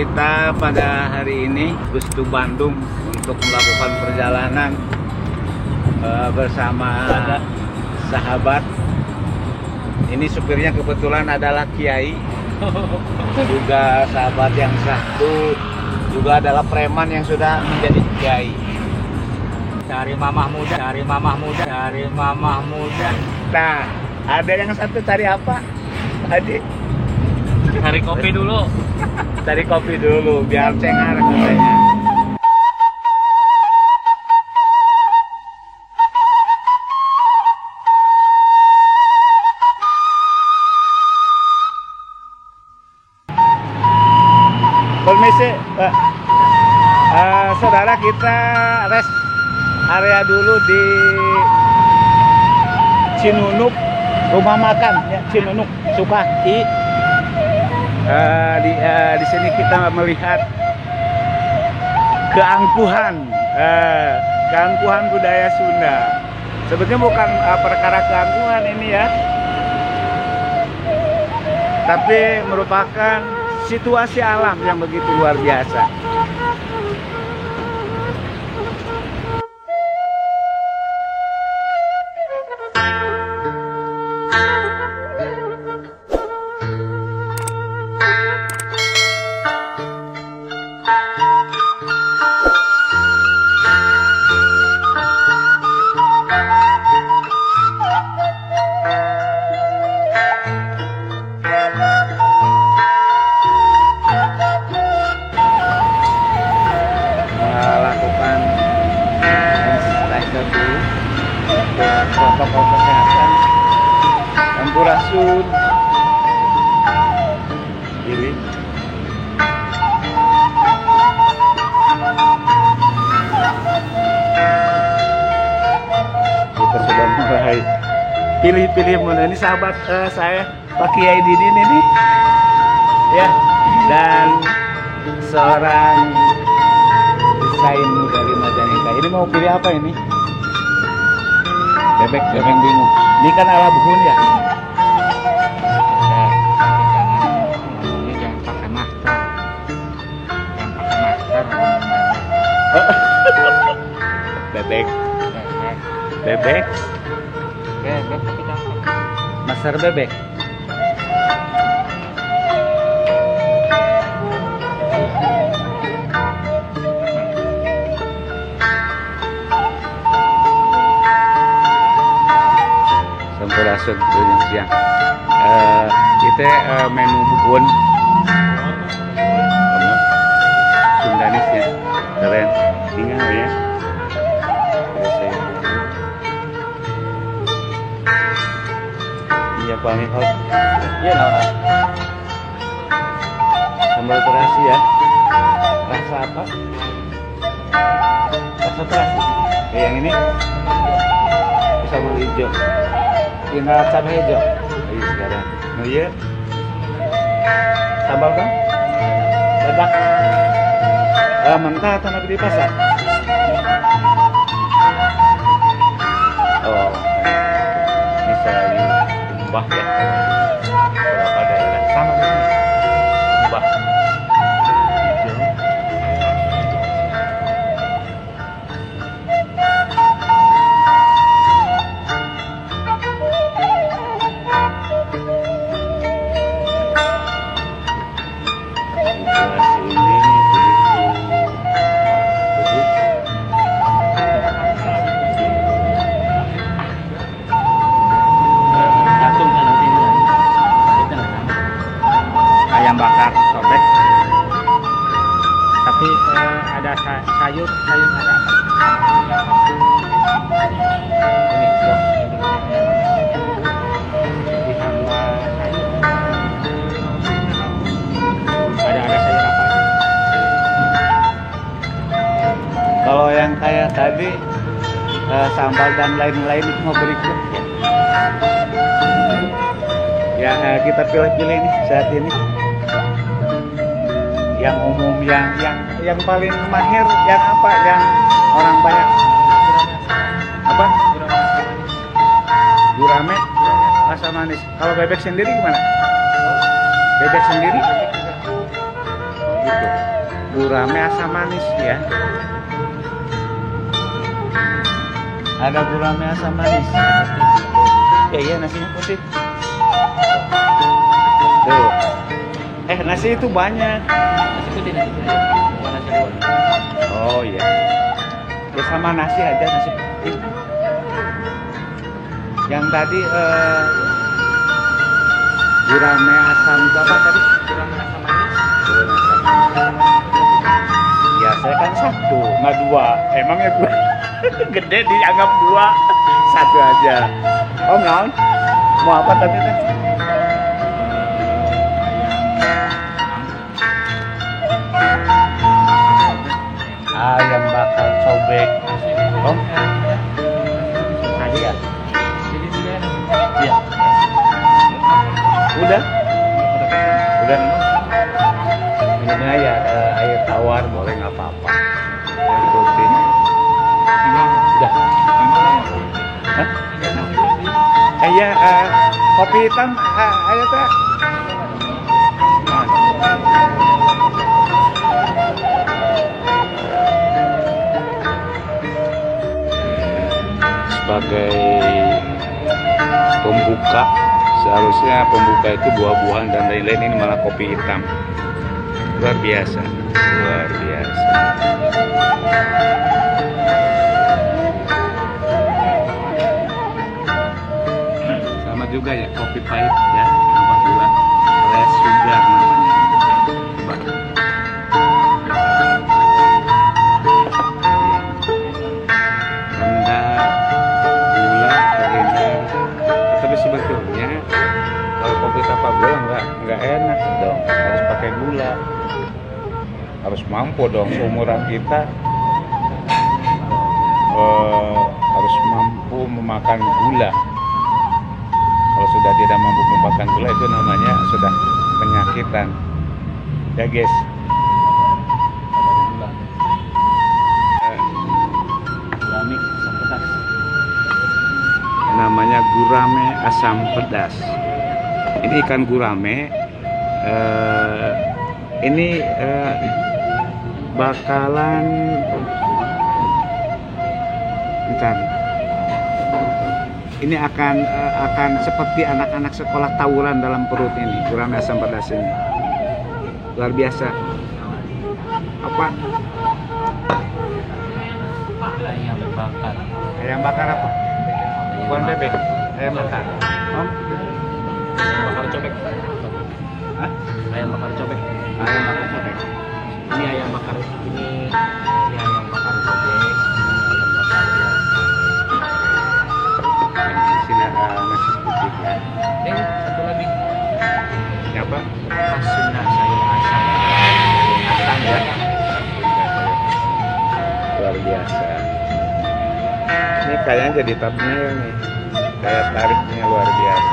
kita pada hari ini bus to Bandung untuk melakukan perjalanan bersama sahabat. Ini supirnya kebetulan adalah Kiai, juga sahabat yang satu juga adalah preman yang sudah menjadi Kiai. Cari mamah muda, cari mamah muda, cari mamah muda. Nah, ada yang satu cari apa tadi? Cari kopi dulu. Cari kopi dulu biar cengar katanya. Permisi, Pak. Saudara, kita rest area dulu di Cinunuk, rumah makan ya, Cinunuk Sukaki. Di sini kita melihat keangkuhan budaya Sunda. Sebetulnya bukan perkara keangkuhan ini ya, tapi merupakan situasi alam yang begitu luar biasa. Protokol kesehatan, sampurasun, ini kita sudah mulai pilih-pilih mana. Ini sahabat saya Pak Kiai Didin ini ya, dan seorang desain dari Majalengka. Ini mau pilih apa ini? Bebek bingung. Ini kan ala buhun ya. Jangan pakai masker. Jangan pakai masker. Bebek. Bebek tapi jangan pakai Masker bebek. Sampurasun siang. Kita menu buhun Sundanisnya keren. Tinggal ya. Iya paling hot. Iya nah. Sambal terasi ya. Rasa apa? Rasa terasi. Yang ini sambal hijau. Tinggal cabai hijau. Ayo sekarang. Oh iya. Sambal kan? Dadak. Mentah tanah di pasar. Oh. Ini sayur umbah ya. Berapa daerah sama ini. Umbah. Hijau. ayam bakar sobek. Tapi ada sayur ada apa? Ini tuh. Ditambah sayur. Ada sayur apa? Kalau yang kayak tadi sambal dan lain-lain itu mau berikut ya. Kita pilih-pilih nih saat ini yang umum, yang paling mahir, yang apa, yang orang banyak apa? Gurame, asam manis. Kalau bebek sendiri gimana? Bebek sendiri? itu gurame asam manis ya. Ada gurame asam manis. Ya iya nasinya putih. Tuh. Nasi itu banyak. Nasi putih, nasi putih. Bukan nasi goreng. Oh iya. Ya sama nasi aja, nasi putih. Yang tadi gurame asam itu apa tadi? Gurame asam manis. Gurame asam manis. Ya saya kan satu, nggak dua. Emangnya gue gede dianggap dua, satu aja. Om naon? Mau apa tadi teh? Ayam bakar cobek. Om? Aja ya? Iya. Udah? Udah. Minumnya ya air tawar boleh nggak apa-apa. Air putih. Udah. Hah? Iya, kopi hitam ayo teh. Sebagai pembuka, seharusnya pembuka itu buah-buahan dan lain-lain, ini malah kopi hitam. Luar biasa, luar biasa. Sama juga ya kopi pahit ya, tambah gula, less sugar namanya. Coba. Rendah gula, keringat. Tapi sebetulnya kalau kopi tanpa gula nggak enak dong, harus pakai gula. Harus mampu dong, seumuran kita harus mampu memakan gula. Kalau sudah tidak mampu memakan gula itu namanya sudah penyakitan. Ya guys. Gurame asam pedas. Namanya gurame asam pedas. Ini ikan gurame. Ini bakalan bentar. Ini akan seperti anak-anak sekolah tawuran dalam perut ini, gurame asam pedas ini. Luar biasa. Apa? Ayam bakar. Ayam bakar apa? Bukan bebek. Ayam bakar. Om? Ayam bakar cobek. Hah? Ayam bakar cobek. Ayam bakar cobek. Ini ayam bakar ini ayam bakar cobek. Ini ayam bakar biasa. Di sini ada nasi putih ya. Satu lagi. Siapa? Sunda sayur asam. Asam ya. Luar biasa. Ini kayaknya jadi thumbnail nih. Kayak tariknya luar biasa.